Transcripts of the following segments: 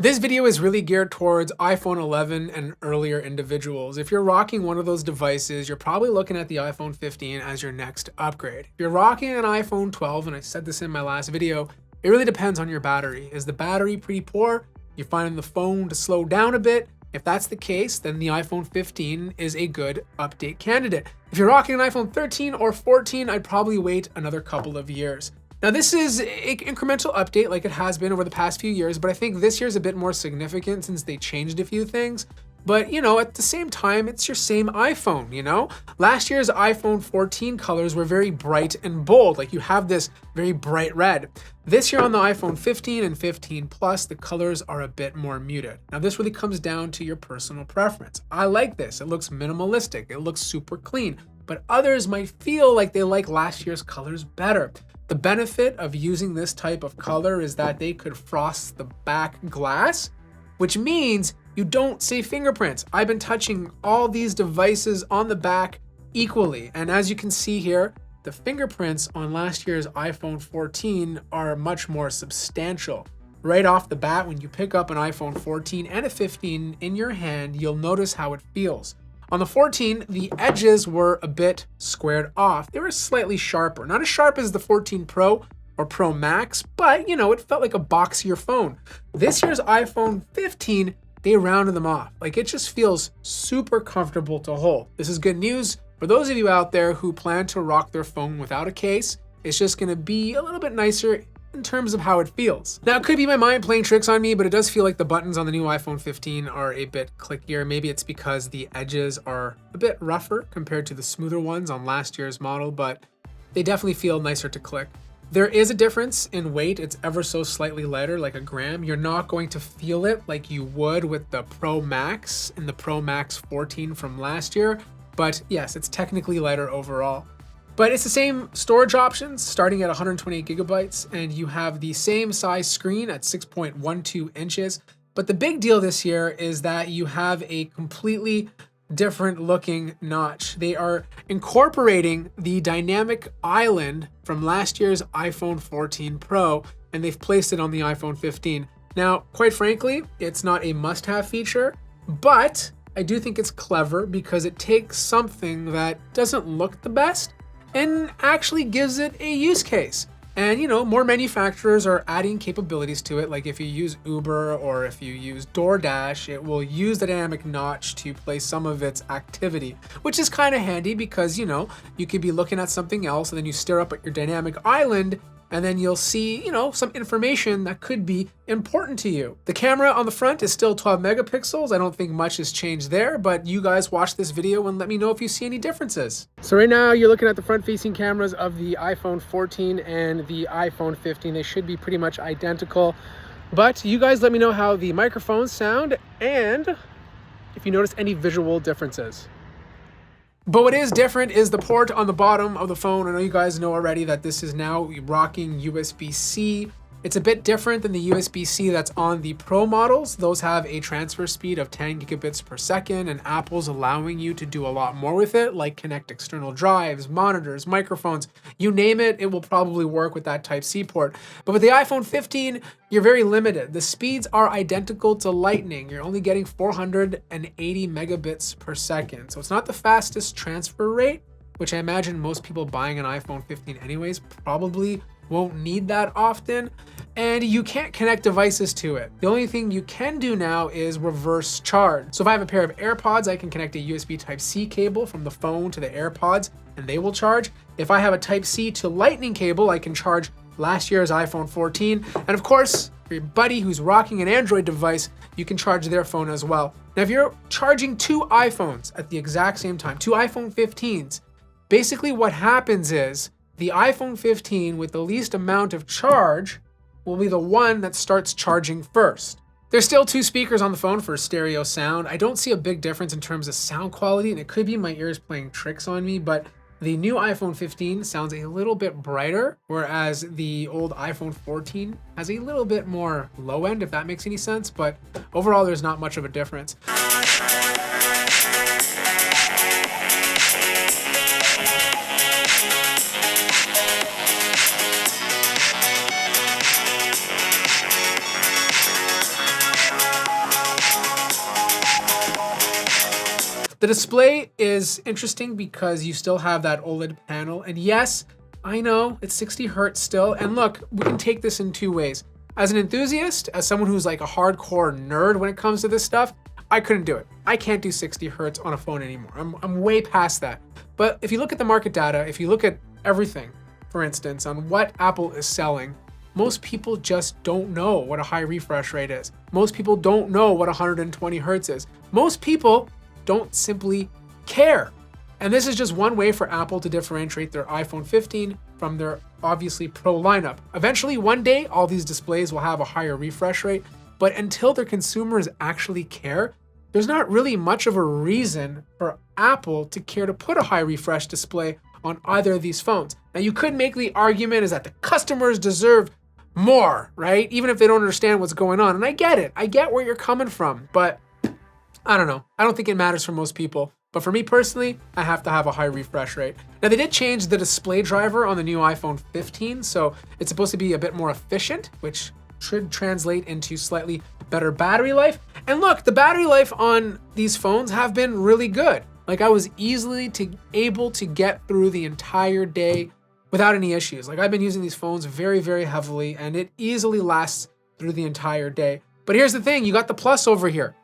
This video is really geared towards iPhone 11 and earlier individuals. If you're rocking one of those devices, you're probably looking at the iPhone 15 as your next upgrade. If you're rocking an iPhone 12, and I said this in my last video, it really depends on your battery. Is the battery pretty poor? You're finding the phone to slow down a bit? If that's the case, then the iPhone 15 is a good update candidate. If you're rocking an iPhone 13 or 14, I'd probably wait another couple of years. Now, this is an incremental update like it has been over the past few years, but I think this year's a bit more significant since they changed a few things. But, at the same time, it's your same iPhone, Last year's iPhone 14 colors were very bright and bold, like you have this very bright red. This year on the iPhone 15 and 15 Plus, the colors are a bit more muted. Now, this really comes down to your personal preference. I like this. It looks minimalistic. It looks super clean. But others might feel like they like last year's colors better. The benefit of using this type of color is that they could frost the back glass, which means you don't see fingerprints. I've been touching all these devices on the back equally. And as you can see here, the fingerprints on last year's iPhone 14 are much more substantial. Right off the bat, when you pick up an iPhone 14 and a 15 in your hand, you'll notice how it feels. On the 14, the edges were a bit squared off. They were slightly sharper. Not as sharp as the 14 Pro or Pro Max, but it felt like a boxier phone. This year's iPhone 15, they rounded them off. Like, it just feels super comfortable to hold. This is good news for those of you out there who plan to rock their phone without a case. It's just gonna be a little bit nicer in terms of how it feels. Now, it could be my mind playing tricks on me, but it does feel like the buttons on the new iPhone 15 are a bit clickier. Maybe it's because the edges are a bit rougher compared to the smoother ones on last year's model, but they definitely feel nicer to click. There is a difference in weight. It's ever so slightly lighter, like a gram. You're not going to feel it like you would with the Pro Max and the Pro Max 14 from last year, but yes, it's technically lighter overall. But it's the same storage options starting at 128 gigabytes, and you have the same size screen at 6.12 inches. But the big deal this year is that you have a completely different looking notch. They are incorporating the dynamic island from last year's iPhone 14 Pro, and they've placed it on the iPhone 15. Now, quite frankly, it's not a must-have feature, but I do think it's clever because it takes something that doesn't look the best and actually gives it a use case. And more manufacturers are adding capabilities to it. Like if you use Uber or if you use DoorDash, it will use the dynamic notch to play some of its activity, which is kind of handy because, you could be looking at something else and then you stare up at your dynamic island and then you'll see, some information that could be important to you. The camera on the front is still 12 megapixels. I don't think much has changed there, but you guys watch this video and let me know if you see any differences. So right now you're looking at the front-facing cameras of the iPhone 14 and the iPhone 15. They should be pretty much identical, but you guys let me know how the microphones sound and if you notice any visual differences. But what is different is the port on the bottom of the phone. I know you guys know already that this is now rocking USB-C. It's a bit different than the USB-C that's on the Pro models. Those have a transfer speed of 10 gigabits per second, and Apple's allowing you to do a lot more with it, like connect external drives, monitors, microphones, you name it, it will probably work with that Type-C port. But with the iPhone 15, you're very limited. The speeds are identical to Lightning. You're only getting 480 megabits per second. So it's not the fastest transfer rate, which I imagine most people buying an iPhone 15 anyways probably won't need that often, and you can't connect devices to it. The only thing you can do now is reverse charge. So if I have a pair of AirPods, I can connect a USB Type-C cable from the phone to the AirPods and they will charge. If I have a Type-C to Lightning cable, I can charge last year's iPhone 14. And of course, for your buddy who's rocking an Android device, you can charge their phone as well. Now, if you're charging two iPhones at the exact same time, two iPhone 15s, basically what happens is the iPhone 15 with the least amount of charge will be the one that starts charging first. There's still two speakers on the phone for stereo sound. I don't see a big difference in terms of sound quality, and it could be my ears playing tricks on me, but the new iPhone 15 sounds a little bit brighter, whereas the old iPhone 14 has a little bit more low end, if that makes any sense, but overall there's not much of a difference. The display is interesting because you still have that OLED panel. And yes, I know it's 60 hertz still. And look, we can take this in two ways. As an enthusiast, as someone who's like a hardcore nerd when it comes to this stuff, I couldn't do it. I can't do 60 hertz on a phone anymore. I'm way past that. But if you look at the market data, if you look at everything, for instance, on what Apple is selling, most people just don't know what a high refresh rate is. Most people don't know what 120 hertz is. Most people don't simply care. And this is just one way for Apple to differentiate their iPhone 15 from their obviously Pro lineup. Eventually, one day, all these displays will have a higher refresh rate, but until their consumers actually care, there's not really much of a reason for Apple to care to put a high refresh display on either of these phones. Now, you could make the argument is that the customers deserve more, right? Even if they don't understand what's going on. And I get it. I get where you're coming from, but I don't know. I don't think it matters for most people. But for me personally, I have to have a high refresh rate. Now, they did change the display driver on the new iPhone 15, so it's supposed to be a bit more efficient, which should translate into slightly better battery life. And look, the battery life on these phones have been really good. Like, I was easily able to get through the entire day without any issues. Like, I've been using these phones very, very heavily, and it easily lasts through the entire day. But here's the thing, you got the Plus over here.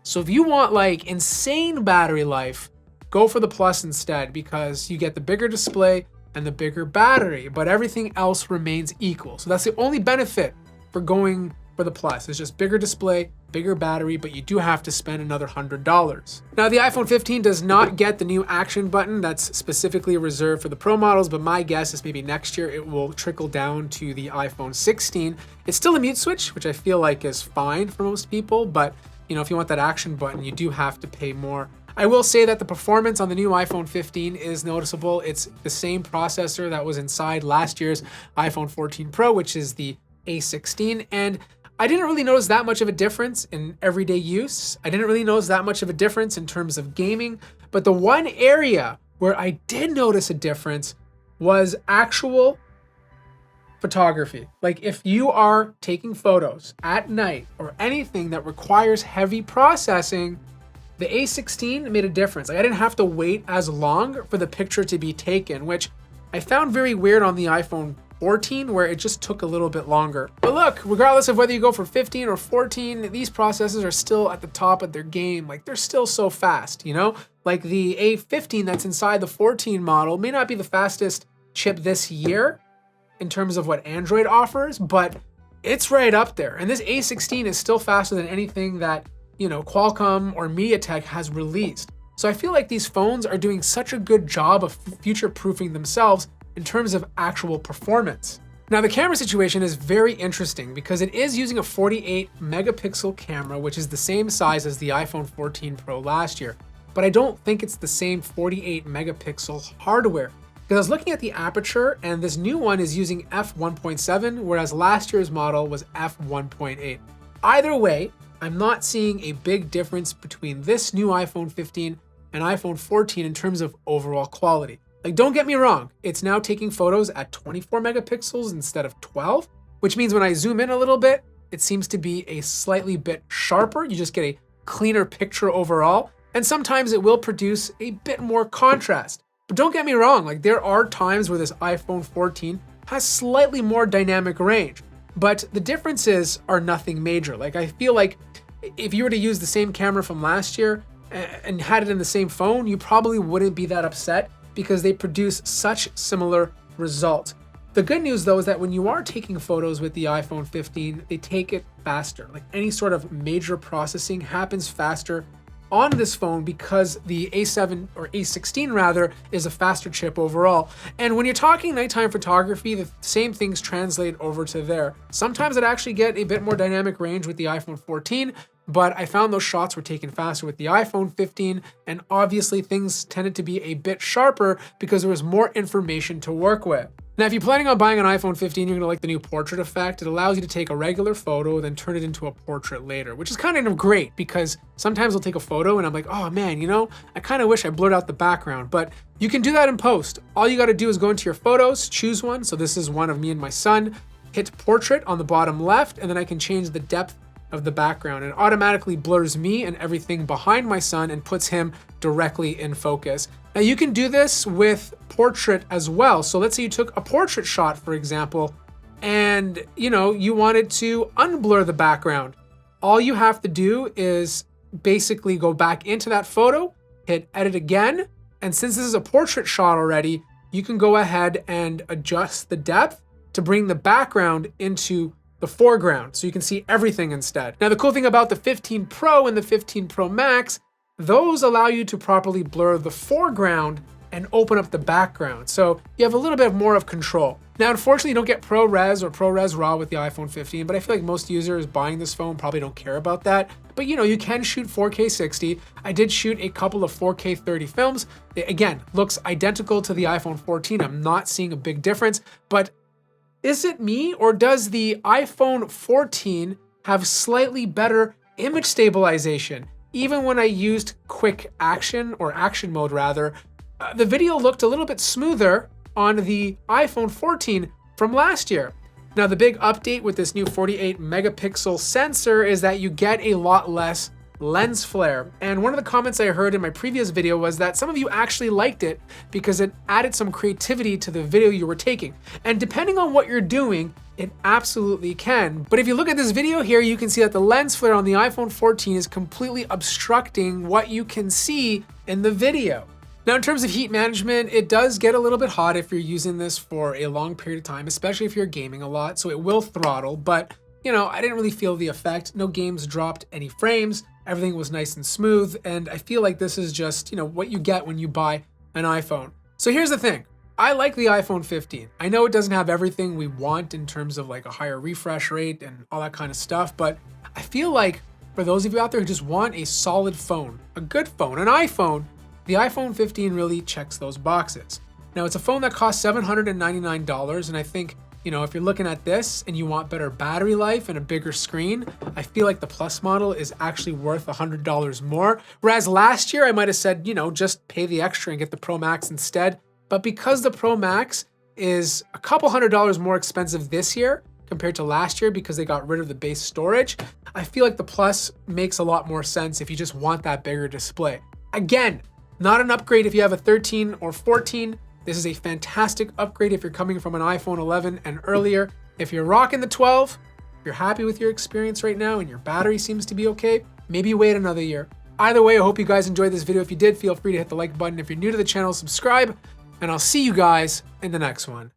So if you want like insane battery life, go for the Plus instead, because you get the bigger display and the bigger battery, but everything else remains equal. So that's the only benefit for going for the Plus. It's just bigger display, bigger battery, but you do have to spend another $100. Now, the iPhone 15 does not get the new action button that's specifically reserved for the Pro models, but my guess is maybe next year it will trickle down to the iPhone 16. It's still a mute switch, which I feel like is fine for most people, but you know, if you want that action button, you do have to pay more. I will say that the performance on the new iPhone 15 is noticeable. It's the same processor that was inside last year's iPhone 14 Pro, which is the A16. And I didn't really notice that much of a difference in everyday use. I didn't really notice that much of a difference in terms of gaming. But the one area where I did notice a difference was actual photography. Like, if you are taking photos at night or anything that requires heavy processing, the A16 made a difference. Like, I didn't have to wait as long for the picture to be taken, which I found very weird on the iPhone 14, where it just took a little bit longer. But look, regardless of whether you go for 15 or 14, these processors are still at the top of their game. Like, they're still so fast, you know? Like, the A15 that's inside the 14 model may not be the fastest chip this year in terms of what Android offers, but it's right up there. And this A16 is still faster than anything that, you know, Qualcomm or MediaTek has released. So I feel like these phones are doing such a good job of future-proofing themselves in terms of actual performance. Now, the camera situation is very interesting because it is using a 48 megapixel camera, which is the same size as the iPhone 14 Pro last year. But I don't think it's the same 48 megapixel hardware. Because I was looking at the aperture, and this new one is using f1.7, whereas last year's model was f1.8. Either way, I'm not seeing a big difference between this new iPhone 15 and iPhone 14 in terms of overall quality. Like, don't get me wrong, it's now taking photos at 24 megapixels instead of 12, which means when I zoom in a little bit, it seems to be a slightly bit sharper. You just get a cleaner picture overall, and sometimes it will produce a bit more contrast. But don't get me wrong, like, there are times where this iPhone 14 has slightly more dynamic range, but the differences are nothing major. Like, I feel like if you were to use the same camera from last year and had it in the same phone, you probably wouldn't be that upset because they produce such similar results. The good news though is that when you are taking photos with the iPhone 15, they take it faster. Like, any sort of major processing happens faster on this phone because the A7 or A16 rather is a faster chip overall. And when you're talking nighttime photography, the same things translate over to there. Sometimes it actually get a bit more dynamic range with the iPhone 14, but I found those shots were taken faster with the iPhone 15, and obviously things tended to be a bit sharper because there was more information to work with. Now, if you're planning on buying an iPhone 15, you're gonna like the new portrait effect. It allows you to take a regular photo, then turn it into a portrait later, which is kind of great because sometimes I'll take a photo and I'm like, oh man, you know, I kind of wish I blurred out the background, but you can do that in post. All you gotta do is go into your photos, choose one. So this is one of me and my son, hit portrait on the bottom left, and then I can change the depth of the background and automatically blurs me and everything behind my son and puts him directly in focus. Now you can do this with portrait as well. So let's say you took a portrait shot, for example, and you wanted to unblur the background. All you have to do is basically go back into that photo, hit edit again, and since this is a portrait shot already, you can go ahead and adjust the depth to bring the background into the foreground so you can see everything instead. Now the cool thing about the 15 Pro and the 15 Pro Max, those allow you to properly blur the foreground and open up the background. So you have a little bit more of control. Now, unfortunately, you don't get ProRes or ProRes RAW with the iPhone 15, but I feel like most users buying this phone probably don't care about that. But you can shoot 4K 60. I did shoot a couple of 4K 30 films. It, again, looks identical to the iPhone 14. I'm not seeing a big difference, but is it me or does the iPhone 14 have slightly better image stabilization? Even when I used quick action or action mode rather, the video looked a little bit smoother on the iPhone 14 from last year. Now the big update with this new 48 megapixel sensor is that you get a lot less lens flare. And one of the comments I heard in my previous video was that some of you actually liked it because it added some creativity to the video you were taking. And depending on what you're doing, it absolutely can. But if you look at this video here, you can see that the lens flare on the iPhone 14 is completely obstructing what you can see in the video. Now, in terms of heat management, it does get a little bit hot if you're using this for a long period of time, especially if you're gaming a lot, so it will throttle, but I didn't really feel the effect. No games dropped any frames. Everything was nice and smooth, and I feel like this is just, what you get when you buy an iPhone. So here's the thing. I like the iPhone 15. I know it doesn't have everything we want in terms of like a higher refresh rate and all that kind of stuff, but I feel like for those of you out there who just want a solid phone, a good phone, an iPhone, the iPhone 15 really checks those boxes. Now, it's a phone that costs $799, and I think, if you're looking at this and you want better battery life and a bigger screen, I feel like the Plus model is actually worth $100 more. Whereas last year, I might have said, just pay the extra and get the Pro Max instead. But because the Pro Max is a couple $100 more expensive this year compared to last year because they got rid of the base storage, I feel like the Plus makes a lot more sense if you just want that bigger display. Again, not an upgrade if you have a 13 or 14. This is a fantastic upgrade if you're coming from an iPhone 11 and earlier. If you're rocking the 12, if you're happy with your experience right now and your battery seems to be okay, maybe wait another year. Either way, I hope you guys enjoyed this video. If you did, feel free to hit the like button. If you're new to the channel, subscribe, and I'll see you guys in the next one.